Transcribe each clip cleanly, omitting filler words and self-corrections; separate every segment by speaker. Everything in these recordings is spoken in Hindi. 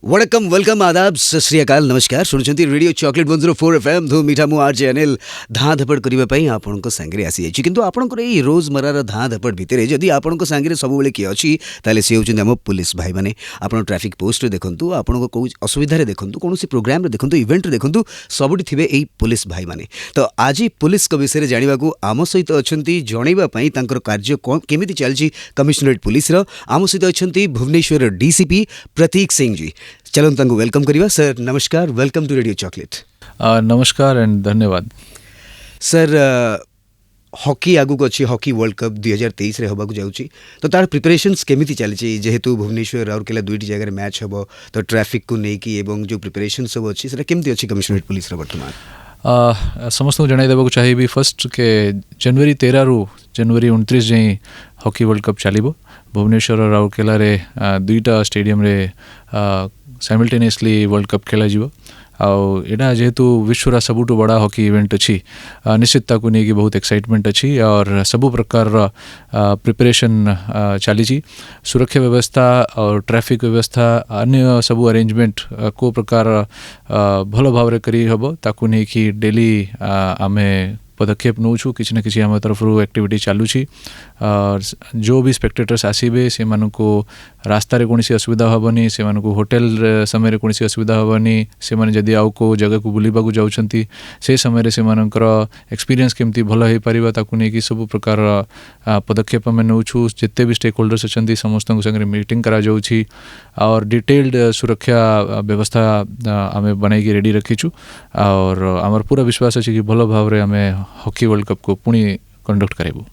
Speaker 1: वणकम वेलकम आदाब सत श्री अकाल नमस्कार शुणुंट रेडियो चॉकलेट 104 FM धूम मीठा मु आरजे अनिल धाँ धपड़ करने आपण सांगे आसी जाइए किंतु आपंकर ये रोजमर्रार धाँ धपड़ भितर जदि आपण सांगे सब किए अच्छी ताले सी होउछन्ति हम पुलिस भाई मैंने आप ट्रैफिक पोस्ट देखूँ आपण को असुविधा देखूँ कौन प्रोग्राम देखूँ इवेंट देखूँ सबुठी थे यही पुलिस भाई मैंने तो आज पुलिस विषय जानवा आम सहित अच्छा जनवाई कार्य केमी चलती कमिश्नरेट पुलिस आम सहित अच्छा भुवनेश्वर डीसीपी प्रतीक सिंह जी चलो तांको वेलकम करिवा सर नमस्कार वेलकम टू रेडियो चॉकलेट
Speaker 2: नमस्कार एंड धन्यवाद
Speaker 1: सर हॉकी आगु को अच्छी हॉकी वर्ल्ड कप 2023 रे होबाकु जाउची तो तार प्रिपरेशंस केमिति चलीची जेहेतु भुवनेश्वर राउरकेला दुईटी जगह मैच हबो तो ट्रैफिक को नेकी एवं जो प्रिपरेशन सब अच्छी सेटा केमिति अच्छी कमिश्नरेट पुलिस रो वर्तमान
Speaker 2: समस्त जणाई देबाकु चाहिए फर्स्ट के जनवरी 13 रु जनवरी 29 जाए हॉकी वर्ल्ड कप चलिबो भुवनेश्वर और राउरकेला रे दुईटा स्टेडियम रे साइमल्टेनियसली वर्ल्ड कप खेला जीवो आउ जेहेतु विश्वर सबुठु बड़ा हॉकी इवेंट अच्छी निश्चित ताकू नहीं बहुत एक्साइटमेंट अच्छी और सबु प्रकार प्रिपरेशन चली सुरक्षा व्यवस्था और ट्रैफिक व्यवस्था अन्य सबु अरेंजमेंट को प्रकार भल भाव करी हबो ताकू नहीं कि डेली आमे पदक्षेप नौछु किसी न किसी आम तरफ एक्टिविटी चलुची और जो भी स्पेक्टेटर्स आसबे से रास्तार कौन असुविधा हेनी से होटेल समय कौन असुविधा हेनी से जदि आउ को जगह को बुलवाक जाऊँगी से समय से एक्सपीरियंस केमती भल हो पार ताकू नहीं सब प्रकार पदक्षेप आम नौछु जिते भी स्टेक होल्डर्स अच्छा समस्त संगे मीटिंग करा जाउछि और डिटेल्ड सुरक्षा व्यवस्था आम बनई रेडी रखीचु और आमर पूरा विश्वास अच्छे कि भल भाव में आम हॉकी वर्ल्ड कप को पुणी कंडक्ट करेबू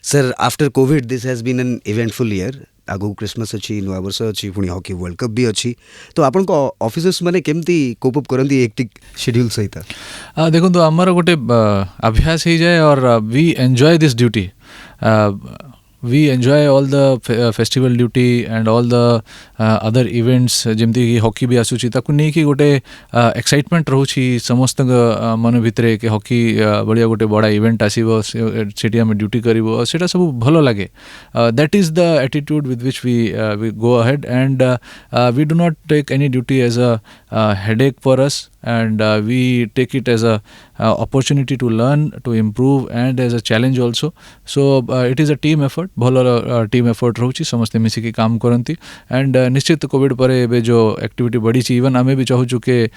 Speaker 1: sir after covid this has been an eventful year आगु क्रिसमस अच्छी नुआ वर्ष अच्छी पुणी हॉकी वर्ल्ड कप भी अच्छी तो आपण को ऑफिसर्स माने केमती कोप अप करंती हेक्टिक शेड्यूल सहित
Speaker 2: देखो तो आमर गोटे अभ्यास हो जाए और we enjoy this duty we enjoy all the festival duty and all the other events जमती कि हॉकी भी आसूची ताकू नहीं कि गोटे एक्साइटमेंट रोची समस्त मन भितरे कि हॉकी बढ़िया गोटे बड़ा इवेंट आसीबो सेठी हम ड्यूटी करिवो सेटा सब भलो लागे that is the attitude with which we go ahead and we do not take any duty as a headache for us and we take it as a opportunity to learn, to improve and as a challenge also. So it is a team effort, भलो team effort रोची समस्ते मिसिकी काम करती and निश्चित कोविड पर एबे जो एक्टिविटी बढ़ी इवन आमे भी चाहूँ कि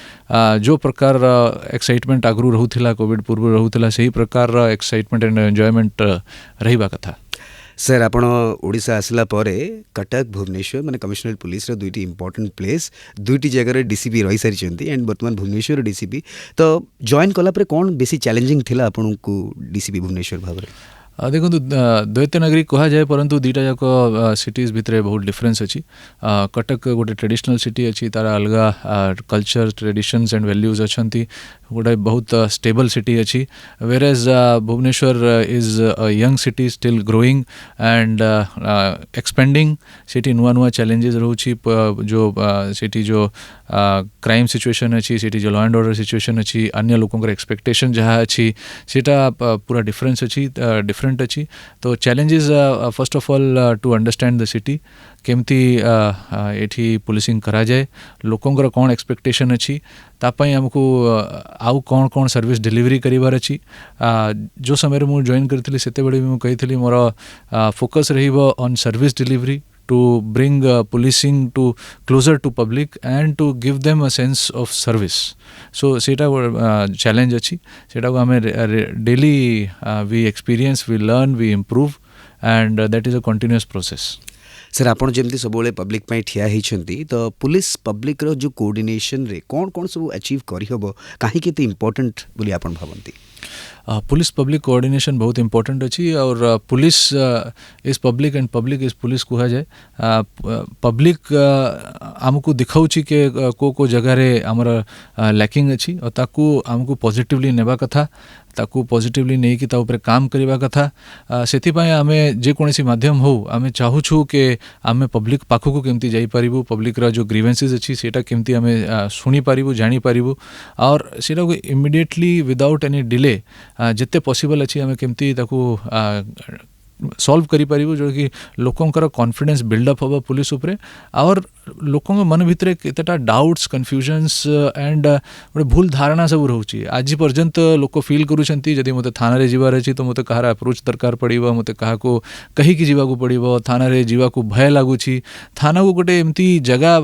Speaker 2: जो प्रकार एक्साइटमेंट आगु रहूला कोविड पूर्व रहूला से ही प्रकार एक्साइटमेंट एंड एंजॉयमेंट रहिबा कथा
Speaker 1: सर आपण ओडिशा आसला परे कटक भुवनेश्वर माने कमिश्नरेट पुलिस रो दुईटी इंपोर्टेंट प्लेस दुईटी जगह डीसीपी रही सारी एंड बर्तमान भुवनेश्वर डीसीपी तो जॉइन कला परे कौन बेसी चैलेंजिंग थिला आपण को डीसीपी भुवनेश्वर भाव
Speaker 2: देखो द्वैत नगरी कह जाए परंतु दुईटा जाक सिटीज भितर बहुत डिफरेन्स अच्छी कटक गोटे ट्रेडिशनल सिटी अच्छी तार अलग कल्चर ट्रेडिशंस एंड वैल्यूज अच्छा गोटे बहुत स्टेबल सिटी अच्छी whereas Bhubaneswar is a young city still growing and expanding city नुआ नुआ चैलेंजेस रोची जो सिटी जो क्राइम सिचुएशन अच्छी सिटी जो लॉ एंड ऑर्डर सिचुएशन अच्छी अन्य लोकों एक्सपेक्टेशन जहाँ अच्छी सीटा पूरा डिफरेंस अच्छी डिफरेंट अच्छी तो challenges first of all to understand the city केमती एठी पुलिसिंग करा जाए लोकंकर कौन एक्सपेक्टेशन अच्छी तापाई हमको आउ कौन कौन सर्विस डिलीवरी करिवार अच्छी जो समय मुझे जॉइन करथिली सेते बेले भी कही मोर फोकस रहिबो on service delivery to bring policing to closer to public and to give them a sense of service. So सेटा challenge अच्छी सेटा को हमें daily we experience, we learn, we improve and that is a continuous process.
Speaker 1: Sir आपन जेमती सबोले पब्लिक पई ठिया हिचंती तो पुलिस पब्लिक रो जो कोऑर्डिनेशन रे कौन कौन सब अचीव करी हबो काहे केते इंपोर्टेंट बोली आपन भावंती
Speaker 2: पुलिस पब्लिक कोऑर्डिनेशन बहुत इंपॉर्टेंट अच्छी और police is public and public is police कह जाए पब्लिक आमको दिखाऊँगी कि को जगह रे आमर लैकिंग अच्छी और ताकू आमको पॉजिटिवली नेबा कथा ताकू पॉजिटिवली नहीं कि ता ऊपर काम करवा कथा सेथिपाई आमे जे कोनसी माध्यम हो आमे चाहूछु कि आमे पब्लिक पाखको केमती जाई परिबु पब्लिक रा जो ग्रीवेंसेस अच्छी सेटा केमती आमे सुनी परिबु जानी परिबु और सेटा को इमीडिएटली विदाउट एनी डिले जिते पॉसिबल अच्छी आमे केमती ताकू सॉल्व करि परिबु जो कि लोकंकर कॉन्फिडेंस बिल्डअप होबा पुलिस उपरे और लोकों मन भितर केतेटा डाउट्स कन्फ्यूजन्स एंड गोटे भूल धारणा सब रोचे आज पर्यंत लोक फिल करूछंती जदि मते थाना रे जीवार अछि तो मते कहार अप्रोच दरकार पड़िबो मते कहा को कही कि जीवा को पड़िबो थाना रे जीवा को भय लागुछि थाना को गोटे एमती जगह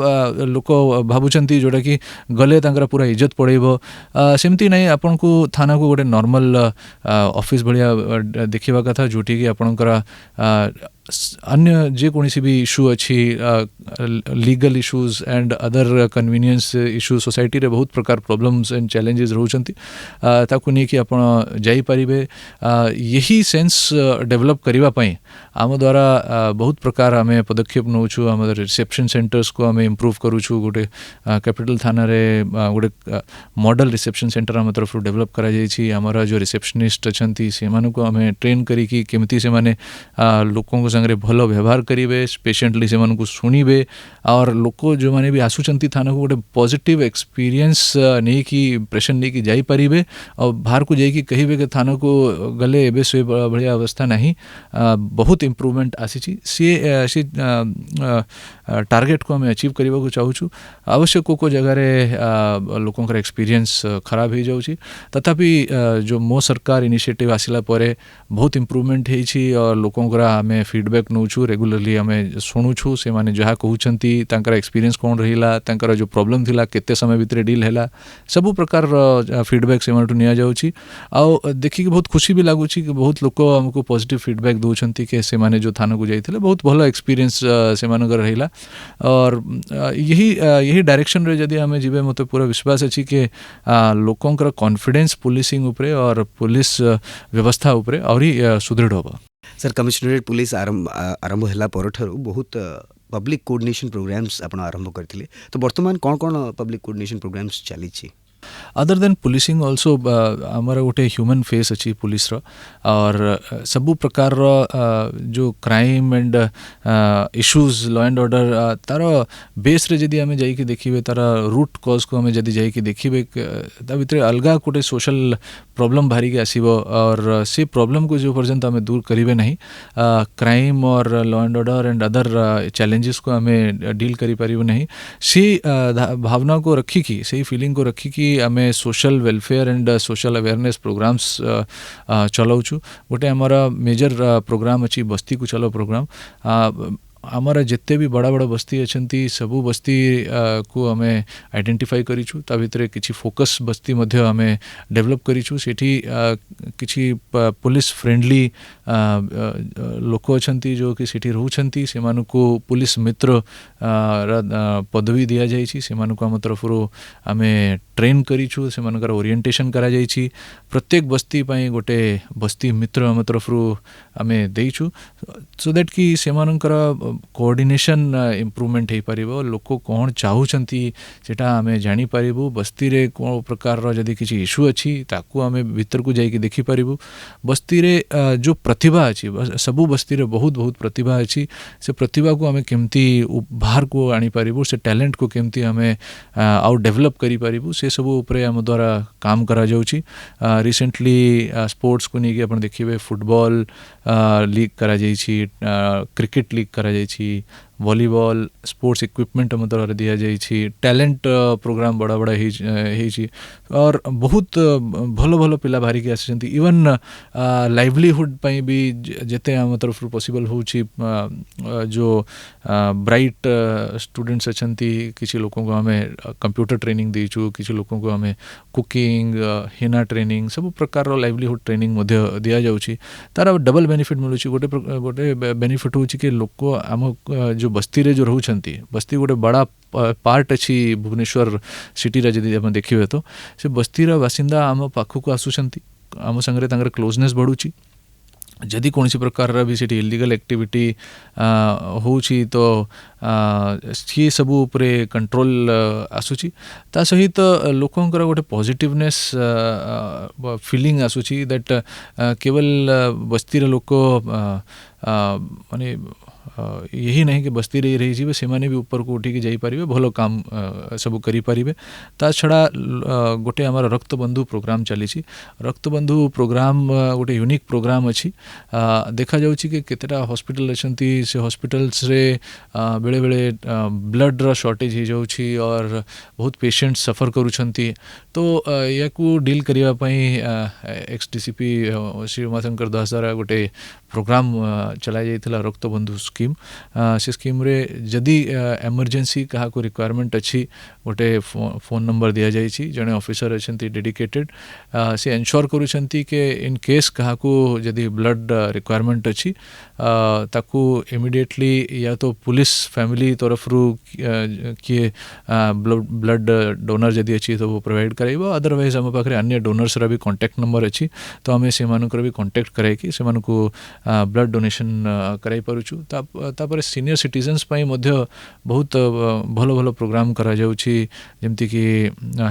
Speaker 2: लोक भाबुछंती जोटा कि गले तांकर पूरा इज्जत पड़ेबो सेमती नहीं आपन को थाना को गोटे नॉर्मल ऑफिस भलिया देखिबा कथा जोटी कि आपनकर अन्य जे कोनसी भी इशू अच्छी legal issues and other convenience issue society रे बहुत प्रकार प्रॉब्लम्स एंड चैलेंजेस रोचंती ताकू नहीं कि आपण जाई परिबे यही सेंस डेवलप करिवा पई आम द्वारा बहुत प्रकार आमे पदक्षेप नौछु आम रिसेप्शन सेंटर्स को आमे इम्प्रूव करूछु गोटे कैपिटल थाना रे गोटे मॉडल रिसेप्शन सेंटर आम तरफ डेवलप करा जायछि हमर जो रिसेप्शनिस्ट अछंती से मानु को आमे ट्रेन करी कि केमती से माने लोकों को संगे भल व्यवहार करेंगे पेशेंटली से शुणवे और लोक जो मैंने भी आसुचंती थाना को गोटे पॉजिटिव एक्सपीरियंस नहीं कि इम्प्रेशन नहीं कि जाई परिबे और बाहर को जाइए कहे कि थाना को गले एबे से बढ़िया अवस्था नहीं बहुत इम्प्रूवमेंट आसी सी टार्गेट को हमें अचीव करने को चाहूँ अवश्य को जगह लोकों एक्सपीरियंस खराब हो जाऊँगी तथापि जो मो सरकार इनिशिएटिव आसिला परे बहुत इम्प्रूवमेंट होती और लोकों आम फीडबैक नौछु रेगुलरली आम शुणुछु से माने जहाँ कहउछंती तांकर एक्सपीरियंस कौन रहिला तांकर जो प्रॉब्लम थिला केते समय भितर डील हैला सब प्रकार फीडबैक से मानटू निया जाउछि आ देखि बहुत खुशी भी लागुछि कि बहुत लोक हमको पॉजिटिव फीडबैक दउछंती कि से माने जो थाना को जाइथिले बहुत भलो एक्सपीरियंस से मानकर रहिला और यही डायरेक्शन रे जदी हमें जीवे मते पूरा विश्वास अछि कि लोकंकर कॉन्फिडेंस पुलिसिंग उपरे और पुलिस व्यवस्था उपरे औरी सुदृढ़ होबा।
Speaker 1: सर कमिशनरेट पुलिस आरंभ होला परठारु बहुत पब्लिक कोऑर्डिनेशन प्रोग्राम्स आपण आरंभ करथिले तो वर्तमान कौन कौन पब्लिक कोऑर्डिनेशन प्रोग्राम्स चली छी
Speaker 2: अदर देन पुलिसिंग ऑल्सो आमर गोटे ह्यूमन फेस अच्छी पुलिस रो और सबु प्रकार रो जो crime and issues law and order तार बेस रे जदी हमें जाई कि देखिबे तार रूट कॉज को हमें जदी जाई कि देखिबे ता भितर अलगा गोटे सोशल प्रॉब्लम बाहरी के आसीबो और से प्रॉब्लम को जो पर्यंत हमें दूर करिवे नहीं क्राइम और law and order and other challenges को हमें डील करि परिबो नहीं सी भावना को रखी की सही फीलिंग को रखी कि आमे social welfare and social awareness programs चलाउछु गोटे हमारा मेजर प्रोग्राम अच्छी बस्ती को चलो प्रोग्राम आमर जिते भी बड़ा बड़ा बस्ती अच्छी सबू बस्ती को आम आइडेंटिफाई करिछु ता भितर किछि फोकस बस्ती मध्य आम डेवलप करिछु सेठी किछि पुलिस फ्रेंडली लोक अच्छी जो कि सेठी रहउछंती सेमानको पुलिस मित्र पदवी दिया जाइछि सेमानको आम तरफरु आम ट्रेन करिछु सेमानकर ओरिएंटेशन करा जाइछि प्रत्येक बस्ती पई गोटे बस्ती मित्र आम तरफरु आम देइछु सो दैट कि सेमानकर कोऑर्डिनेशन इम्प्रूवमेंट हो पारिबो लोक कौन चाहूचंती सेटा आमे जानी पारिबु बस्ती रे को प्रकार रो जदी किछि इशू अछि ताकू आमे भीतर को जाई कि देखि पारिबु बस्ती रे जो प्रतिभा अछि सबु बस्ती रे बहुत बहुत प्रतिभा अछि से प्रतिभा को आमे केमती बाहर को आनी पारिबु से टैलेंट को केमती आमे आउट डेवलप करि पारिबु से सबु ऊपर हम द्वारा काम करा जाउछि रिसेंटली स्पोर्ट्स को नहीं कि अपन देखिबे फुटबॉल लीग करा जाइछि क्रिकेट लीग करा जाइछि वॉलीबॉल स्पोर्ट्स इक्विपमेंट हम द्वारा दिया जाइछि टैलेंट प्रोग्राम बड़ा बड़ा ही और बहुत भलो भलो पिला बाहरी के आछंती इवन लाइवलीहुड पई भी जेते हम तरफ पॉसिबल होछि जो ब्राइट स्टूडेंट्स अछंती किछि लोगों को हमें कंप्यूटर ट्रेनिंग देइछु किछि लोगों को हमें कुकिंग हेना ट्रेनिंग सब प्रकार रो लाइवलीहुड ट्रेनिंग मध्य दिया जाउछि तार डबल बेनिफिट मिलुछि गोटे बेनिफिट होछि कि लोक आम जो बस्ती रे जो रहउछंती बस्ती गोटे बड़ा पार्ट अच्छी भुवनेश्वर सिटी रे जदी हम देखिबे तो से बस्ती रा बासिंदा आम पाखु को आसुछंती आम संगे तांकर क्लोजनेस बढ़ुछि जदि कौन सी प्रकार भी सेठी इलीगल एक्टिविटी होउछि तो सी सबू उपरे कंट्रोल आसुछि ता सहित लोकंकर गोटे पॉजिटिवनेस फीलिंग आसुछि दैट केवल बस्ती रे लोक माने यही नहीं कि बस्ती रही जी से भी ऊपर को उठिकी जाइपारे भल काम सब करें ता छड़ा गोटे आमर रक्तबंधु प्रोग्राम चली रक्तबंधु प्रोग्राम गोटे यूनिक प्रोग्राम अच्छी देखा जाउछि कि केतेटा हॉस्पिटल अच्छी से हॉस्पिटल्स रे बेले बेले ब्लड रो शॉर्टेज हो जाउछि और बहुत पेशेंट सफर करूछंती तो या को डील करिवा पई एक्स डीसीपी श्री उमाशंकर दास द्वारा गोटे प्रोग्राम चलाई जाइथिला रक्तबंधु स्कीम से स्कीम रे जदि एमरजेंसी कहा को रिक्वायरमेंट अच्छी गोटे फोन नंबर दिया जाइछि जने ऑफिसर अच्छी डेडिकेटेड से एनश्योर करूछंती कि इन केस कहा को जदि ब्लड रिक्वायरमेंट अच्छी ताकू इमिडिएटली या तो पुलिस फैमिली तरफ रु किए ब्लड डोनर जदि अच्छी तो वो प्रोवाइड कराइबो अदरवाइज आम पाखे अन्य डोनर्स रा भी कांटेक्ट नंबर अच्छी तो आम से भी कांटेक्ट कराइकी से ब्लड डोनेशन कराई पारुछु तापर सीनियर सिटीजन्स पाई मध्य बहुत भल भल प्रोग्राम करा जाउछि जेमति कि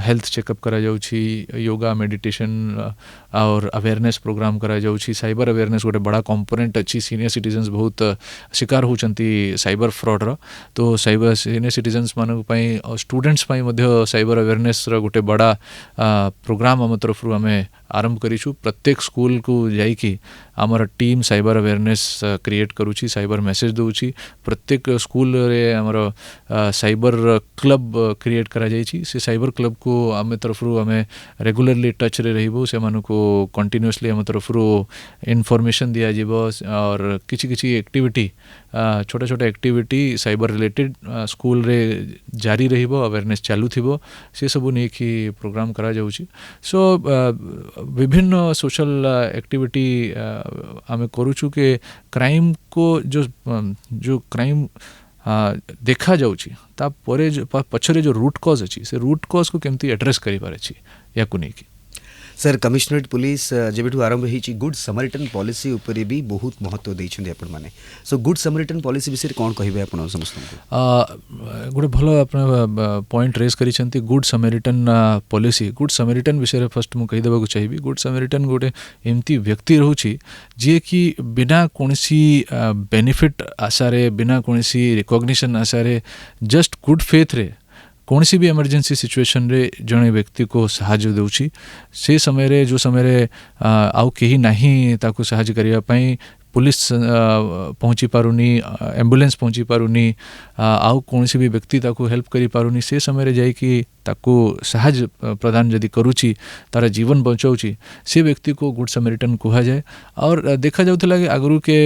Speaker 2: हेल्थ चेकअप करा जाउछि योगा मेडिटेशन और अवेयरनेस प्रोग्राम करा जाउछि साइबर अवेयरनेस गोटे बड़ा कंपोनेंट अच्छी सीनियर सिटीजन्स बहुत शिकार होचंती साइबर फ्रॉड रो तो साइबर सीनियर सिटीजन्स मान पई स्टूडेंट्स पई मध्य साइबर अवेयरनेस रो गोटे बड़ा प्रोग्राम आम तरफ आम आरंभ करिछु प्रत्येक स्कूल को जाइकी आमर टीम साइबर अवेयरनेस क्रिएट करुछि साइबर मैसेज दउछि प्रत्येक स्कूल रे आमर साइबर क्लब क्रिएट करा जाइछि से साइबर क्लब को आम तरफ आम रेगुलरली टच रे रहिबो से मानको कंटिन्यूअसली आम तरफ इनफॉरमेशन दिया जिवो और किछि किछि एक्टिविटी छोटा छोटा एक्टिविटी साइबर रिलेटेड स्कूल रे जारी रहिबो अवेयरनेस चालू थिबो से सब नै कि प्रोग्राम करा जाउछि सो विभिन्न सोशल एक्टिविटी आम करूछु कि क्राइम को जो क्राइम देखा जाउछि ता परे जो पछरे जो रूट कॉज अछि से रूट कॉज को केमती एड्रेस करि पारे छी या को नै कि
Speaker 1: सर कमिशनरेट पुलिस जेबेठू आरंभ होईची गुड समरिटन पॉलिसी ऊपर भी बहुत महत्व देइछन्ती आपण माने सो गुड समरिटन पॉलिसी विषय कोन कहिबे आपण समस्त को
Speaker 2: गोटे भलो आपण पॉइंट रेज करिसंती good samaritan policy good samaritan विषय फर्स्ट मु कहि देबा को चाहिबी गुड समरिटन गोटे एमती व्यक्ति रहउची जे कि बिना कोनसी बेनिफिट आशारे बिना कोनसी रिकॉग्निशन आशारे जस्ट गुड फेथ रे कौन सी भी इमरजेंसी सिचुएशन रे जने व्यक्ति को सहायता देउछि से समय रे जो समय रे आउ केही नाही ताको सहायता करिया पई पुलिस पहुँची पारुनी एम्बुलेंस पहुँची पारुनी आउ कौन सी भी व्यक्ति ताको हेल्प करि पारुनी से समय रे जाई कि ताको सहायता प्रदान जदि करूची तारा जीवन बचाउची से व्यक्ति को गुड समरिटन कहा जाए और देखा जाउथला कि आगरू के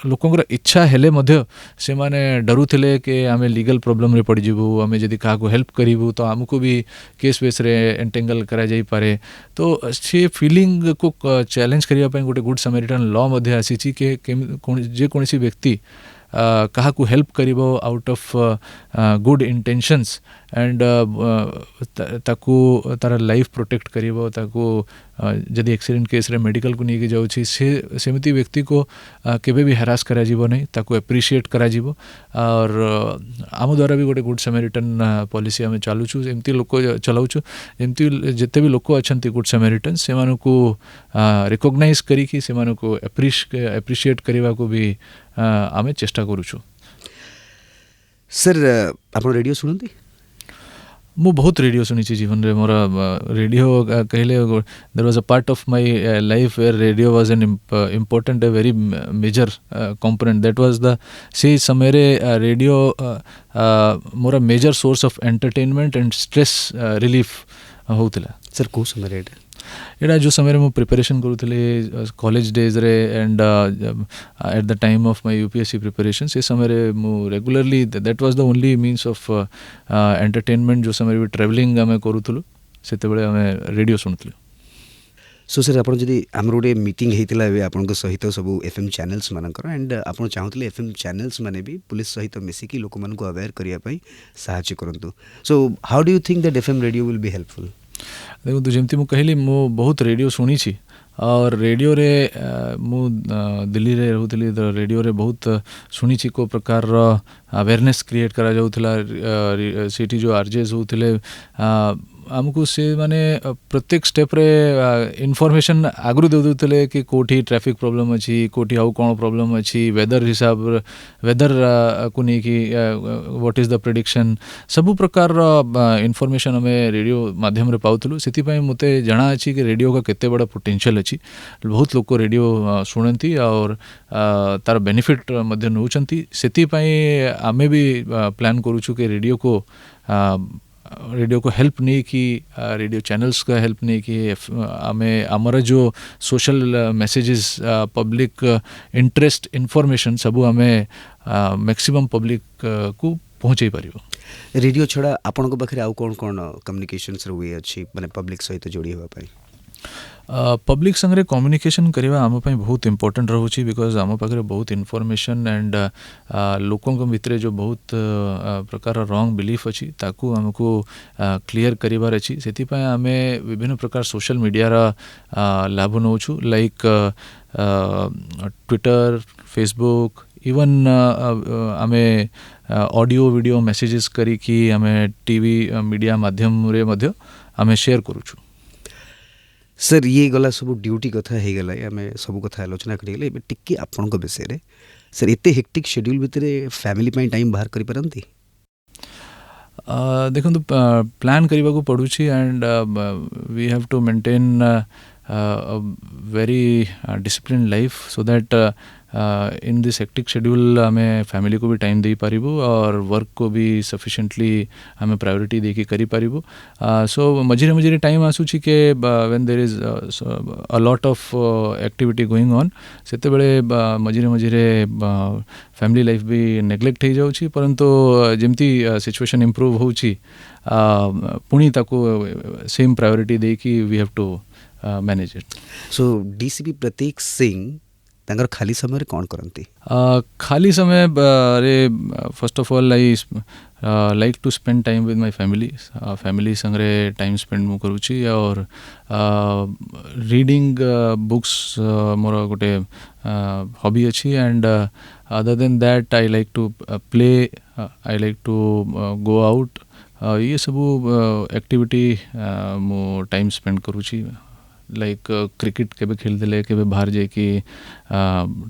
Speaker 2: लोकंकर इच्छा हेले मध्य से माने डरुथिले कि आमे लीगल प्रॉब्लम रे पड़ जिवु आमे जदि काहा को हेल्प करिवु तो हमको भी केस बेस रे एंटेंगल करा जाई पारे तो से फीलिंग को चैलेंज करिया पई गोटे गुड समरिटन लॉ मध्य आसीची कि जे कोनसी व्यक्ति कहा को हेल्प करिवो out of good intentions and ताको तारा लाइफ प्रोटेक्ट करिवो ताको जदि एक्सीडेंट केस रे मेडिकल को नहीं जाउछि से सेमिति व्यक्ति को केबे भी हरास करा जीवो नहीं ताको एप्रिशिएट करा जीवो और आम द्वारा भी गोटे गुड समरिटन पॉलिसी आम चालुछु एमती लोक चलाउछु एमती जेते भी लोक अछंती गुड समरिटन से मानको रिकॉग्नाइज करी कि से मानको एप्रिशिएट करबा को भी आमे चेष्टा करूछु
Speaker 1: सर आपण रेडियो सुनंती
Speaker 2: मु बहुत रेडियो सुनी जीवन रे मोर रेडियो कहले there was a part of my life where radio was an important very major component that was the से समय रे रेडियो मोर major source of entertainment and stress relief होतला सर को समय रे एटा जो समय मु प्रिपरेशन करूथले कॉलेज डेज रे and at the time of my UPSC preparation से समय रे मु regularly that was the only means of entertainment जो समय भी ट्रैवलिंग आमे करूथलु सेते बेले आमे रेडियो सुनथलु
Speaker 1: सो सर आपण जदि हमर गोटे मीटिंग हेतिला एबे आपनक सहित सब एफएम चैनल्स मानकर एंड आपण चाहूतले एफएम चैनल्स माने भी पुलिस सहित मिसिकी लोक मन को अवेयर करिया पई सहायता करंतु so how do you think that FM radio will be helpful
Speaker 2: देखो तो जमती मु कहली मु बहुत रेडियो सुनी छी और रेडियो रे मु दिल्ली रे रहउतली तो रेडियो रे बहुत सुनी छी को प्रकार अवेयरनेस क्रिएट करा जाउथला सिटी जो आरजेस होउतले आमको से माने प्रत्येक स्टेप रे इनफॉरमेशन आगु दे देते कि कोठी ट्रैफिक प्रॉब्लम अच्छी कोठी आउ कौन प्रॉब्लम अच्छी वेदर हिसाब वेदर को नहीं कि व्हाट इज द प्रेडिक्शन सबु प्रकार इनफॉरमेशन हमें रेडियो माध्यम रे पाउथलु सेति पई मते जाना अछि कि रेडियो का केते बड़ा पोटेंशियल अछि बहुत लोग को रेडियो शुणती और तार बेनिफिट मध्य नौचंती सेति पई आमे भी प्लान करूछु कि रेडियो को हेल्प नहीं कि रेडियो चैनल्स का हेल्प नहीं कि हमें हमारा जो social messages public interest information सबू हमें मैक्सिमम पब्लिक को पहुँचे पारिबो।
Speaker 1: रेडियो छड़ा आपन को पाखरे आउ कोन कोन कम्युनिकेशंस वे अच्छी माने पब्लिक सहित जोड़ी होबा पई
Speaker 2: पब्लिक संगे कम्युनिकेशन करवा आम बहुत इम्पोर्टेंट रोचे बिकॉज आम पाखे बहुत इनफॉरमेशन एंड लोकों भितर जो बहुत प्रकार रॉन्ग बिलीफ अच्छी ताकू आमको क्लियर करिवार अच्छी से आम विभिन्न प्रकार सोशल मीडिया लाभ नौछु लाइक ट्विटर फेसबुक इवन आमे ऑडियो वीडियो मैसेजेस करी आमे टीवी मीडिया माध्यम रे मध्य आमे शेयर करूछु।
Speaker 1: सर ये गला सब ड्यूटी कथा हो गला आम सब कथा आलोचना करेंगे टिके आपण विषय रे सर एते हेक्टिक शेड्यूल भितर फैमिली पाई टाइम बाहर करि पारंती
Speaker 2: देखो प्लान करने को पड़ुछि and we have to maintain very discipline life so that in this hectic schedule हमें फैमिली को भी टाइम दे पारिबो और वर्क को भी सफिशिएंटली हमें प्रायोरिटी देके करि पारिबो। सो मझिरे मझिरे टाइम आसुछि के when there is a lot of activity going on सेते बेले मझिरे मझिरे फैमिली लाइफ भी नेग्लेक्ट हो जाउछि परंतु जेमती सिचुएशन इंप्रूव होउछि पुणी ताको सेम प्रायोरिटी देकी we have to manage it.
Speaker 1: So DCP Prateek Singh तांगर खाली समय रे कौन करंती
Speaker 2: खाली समय रे first of all I like to spend time with my family संगे टाइम स्पेंड मु करूची और रीडिंग बुक्स मोर गोटे हॉबी अच्छी and other than that I like to play I like to go out ये सबू एक्टिविटी मु टाइम स्पेंड करूची लाइक क्रिकेट केबे खेल देले केबे बाहर जाके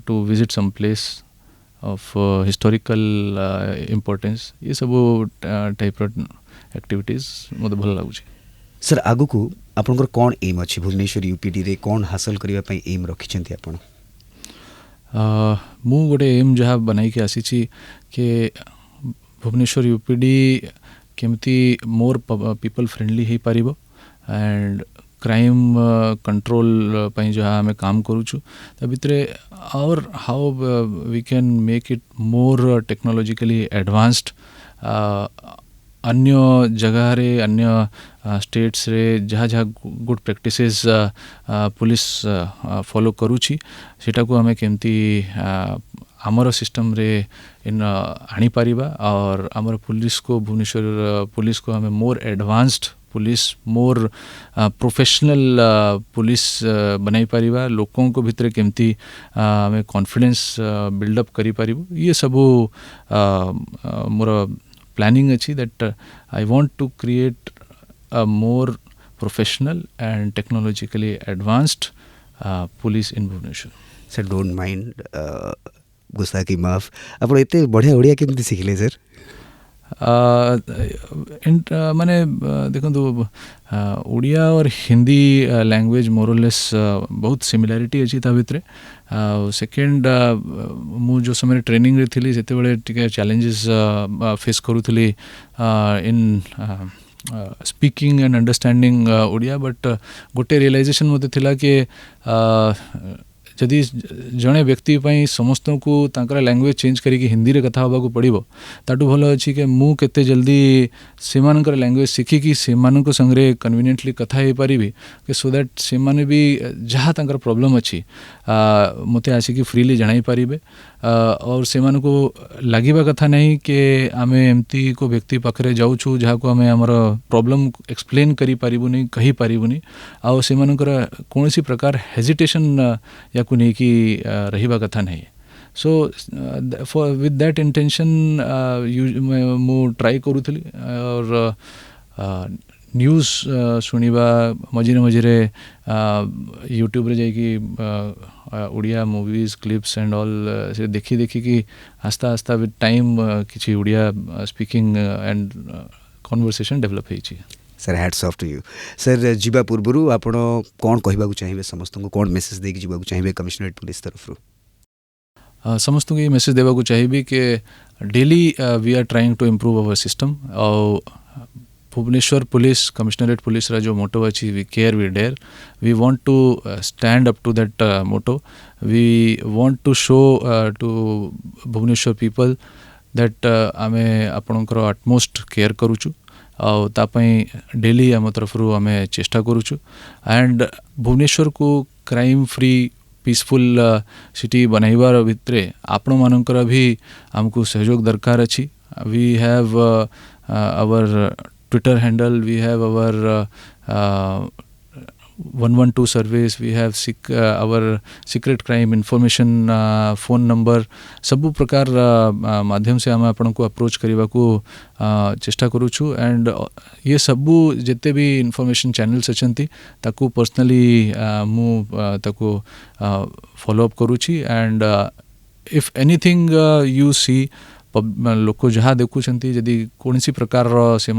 Speaker 2: to visit some place of historical importance ये सब टाइप एक्टिविटीज मत भल लगुच।
Speaker 1: सर आगु को आपनकर कौन एम अच्छी भुवनेश्वर यूपीडी रे कौन हासिल करबा पई एम रखिछंती आपण
Speaker 2: मु गोटे एम जहाँ बनाई के आसी कि भुवनेश्वर यूपीडी केमती मोर पीपल फ्रेंडली हो पारिबो एंड क्राइम कंट्रोल पई जो आम काम करूछु ता भितरे और how we can make it more technologically advanced अन्य जगह रे अन्य स्टेट्स रे जहाँ जहाँ गुड प्रैक्टिसेस पुलिस फॉलो करूछि सेटा को हमें केमती आमर सिस्टम रे इन आनी पारिबा और आमर पुलिस को भुवनेश्वर पुलिस को हमें मोर एडवांस्ड पुलिस मोर प्रोफेशनल पुलिस बनाई पारिबा लोकों को भितर केमती हमें कॉन्फिडेंस बिल्डअप करी पारिबो ये सबू मोर प्लानिंग अच्छी that I want to create a more professional and technologically advanced police in Bhubaneswar.
Speaker 1: Sir don't mind गुस्सा की माफ आप एते बढ़िया ओडिया केमती सिखले सर
Speaker 2: माने देखो ओडिया और हिंदी लैंग्वेज मोरलेस बहुत सिमिलारिटी अच्छी ता भितर सेकेंड मु जो समय ट्रेनिंग रे थिली सेते बेले टिके चैलेंजेस फेस करूथली in speaking and understanding Odia but गोटे रियलाइजेशन मते थिला कि जदि जड़े व्यक्ति समस्त को लैंग्वेज चेंज करिक हिंदी रे कथा होगा पड़ो ताटू भल अच्छी कि मु केते जल्दी से लैंग्वेज शिखिकी से संगे कन्वीनियंटली कथा हो पारि कि सो दैट से भी जहाँ तंकर प्रॉब्लम अच्छी मते आसिक फ्रीली जनाई पारिबे और से लगिबा कथा नहीं कि आम एमती को व्यक्ति पाखरे जाऊँ जहाँ को आम आमर प्रॉब्लम एक्सप्लेन करि पारिबुनी कहि पारिबुनी आउ से कौन सी प्रकार हेजिटेशन या को नहीं कि रहिबा कथा नहीं। So for with that intention मु ट्राई करूथली और न्यूज़ शुणा मझे मझे यूट्यूब रे जाइकी Odia movies clips and all से देखी देखी कि आस्ता आस्ता विथ टाइम किसी Odia speaking and conversation develop होइछि।
Speaker 1: Sir hats off to you sir. जीवा पूर्व आपण कौन कहबाक चाहिए समस्त को कौन मेसेज देकी जीवाक चाहिए कमिश्नरेट पुलिस तरफ?
Speaker 2: समस्त को ये मेसेज देवाक चाहिए कि daily we are trying to improve our system. और भुवनेश्वर पुलिस कमिश्नरेट पुलिस रा जो मोटो अच्छी we care we dare, we want to stand up to that motto. We want to show to Bhubaneswar people that आमे आपणकर अटमोस्ट केयर करूचु और तापाई डेली आम तरफ आमे चेष्टा करूचु। एंड भुवनेश्वर को क्राइम फ्री पीसफुल सिटी बनैबार भितरे आपण मानकर भी आमको सहयोग दरकार अच्छी। We have our Twitter handle, we have our 112 service, we have our secret crime information phone number, सबु प्रकार माध्यम से आम आपण को अप्रोच करने को चेष्टा करूछु। एंड ये सबू जिते भी इन्फॉर्मेशन चैनल्स अच्छी ताकू पर्सनली मु ताकू फॉलो अप करूछि। And if anything you see लोक जहाँ देखुं जदि कौन सी प्रकार से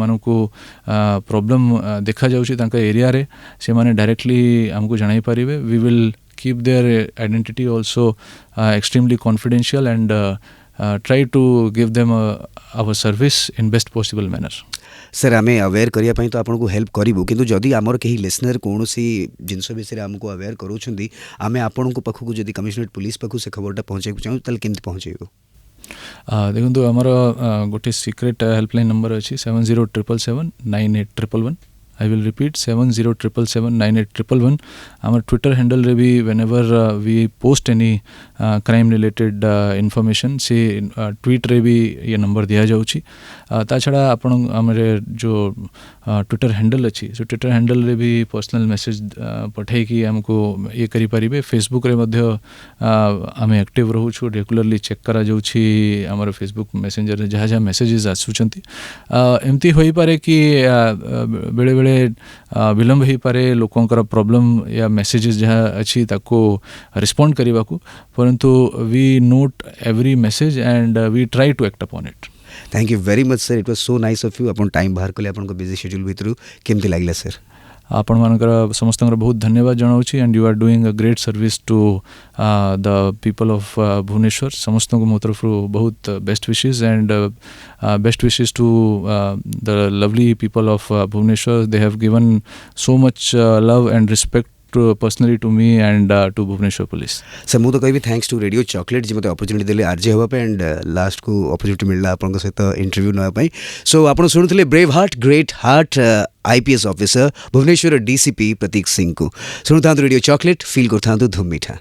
Speaker 2: प्रॉब्लम देखा जाऊँच एरिया रे से माने डायरेक्टली आमको जनाई पारे। We will keep their identity also extremely confidential and try to give them our service in best possible manner.
Speaker 1: Sir आम अवेयर करने तो आपको हेल्प करूँ कि जदि आमर कहीं लिसनर कौन सी जिनस विषय आमको अवेयर करों आम आपण पाखक जब कमिश्नरेट पुलिस पाखु से खबरटा पहुँचाई चाहूँ ताल केमती पहुँचेबू?
Speaker 2: देखो आमर गोटे सिक्रेट हेल्पलाइन नंबर अच्छी 7077798111। I will repeat 7077798111। आम ट्विटर हैंडल रे भी whenever we post any crime related information से ट्वीट रे भी ये नंबर दिया जाउछि। ता छड़ा आपण हमरे जो ट्विटर हैंडल अच्छी सो ट्विटर हैंडल रे भी पर्सनल मैसेज पठाई कि हमको ये करि परिबे। फेसबुक रे मध्य आम एक्टिव रहूछु, रेगुलरली चेक करा जाउछि हमर फेसबुक मैसेंजर रे जहाँ जहाँ मैसेजेस आसुचंती। एमती होई पारे कि बेले बेले विलम्ब हो पारे लोकंकर प्रॉब्लम या मैसेजेस जहाँ अच्छी ताको रिस्पोंड करने को, परंतु we note every message and we try to act upon it.
Speaker 1: Thank you very much sir, it was so nice of you. अपन टाइम बाहर कले अपन बिजी शेड्यूल भितर केमती लागला सर?
Speaker 2: आपण मानकर समस्त बहुत धन्यवाद जनाऊँगी। And you are doing a great service to the people of Bhubaneswar. समस्त को मो तरफ बहुत best wishes and best wishes to the lovely people of Bhubaneswar. They have given so much love and respect personally to me and to Bhubaneswar police.
Speaker 1: Sir मुझे कहि thanks to Radio Chocolate ji मते अपॉर्चुनिटी देले आरजे होबा पे एंड लास्ट को अपॉर्चुनिटी मिलला आपन सहित इंटरव्यू नवा पई। सो आपण सुनुथिले brave heart great heart IPS officer Bhubaneswar DCP Prateek Singh को। सुनुथांतु रेडियो चॉकलेट, फील करथांतु धूम मीठा।